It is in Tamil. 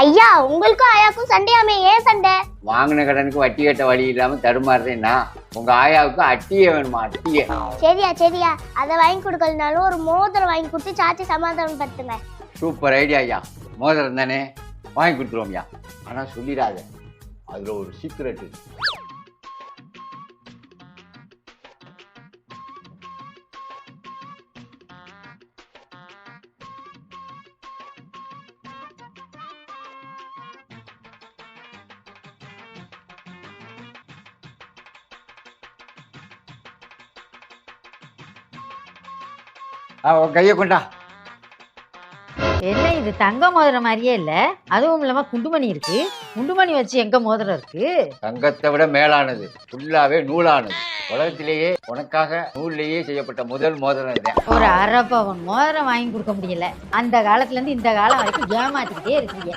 ஐயா உங்களுக்கும் ஆயாக்கும் சண்டையாமே, ஏன் சண்டை? வாங்கின கடனுக்கு வட்டி கட்ட வழி இல்லாம தடுமாறுறேன்னா உங்க ஆயாவுக்கு அட்டியே வேணுமா? அட்டியே. சரியா அதை வாங்கி கொடுக்கலனாலும் ஒரு மோதிரம் வாங்கி கொடுத்து சாச்சி சமாதானம் படுத்துங்க. சூப்பர் ஐடியா ஐயா. மோதிரம் தானே, வாங்கி கொடுத்துருவோம்யா. ஆனா சொல்லிடாத, அதுல ஒரு சீக்ரெட் இருக்கு. உன் கையை கொண்டா. என்ன இது தங்க மோதிரம் மாதிரியே இல்ல, அதுவும் இல்லாம குண்டுமணி இருக்கு. குண்டுமணி வச்சு எங்க மோதிரம் இருக்கு? தங்கத்தை விட மேலானது, ஃபுல்லாவே நூலானது. உலகத்திலேயே உனக்காக நூல்லையே செய்யப்பட்ட முதல் மோதிரம் இதுதான். ஒரு அரை பவுன் மோதிரம் வாங்கி கொடுக்க முடியல. அந்த காலத்துல இருந்து இந்த காலம் வரைக்கும் ஏமாத்திக்கிட்டே இருக்கீங்க.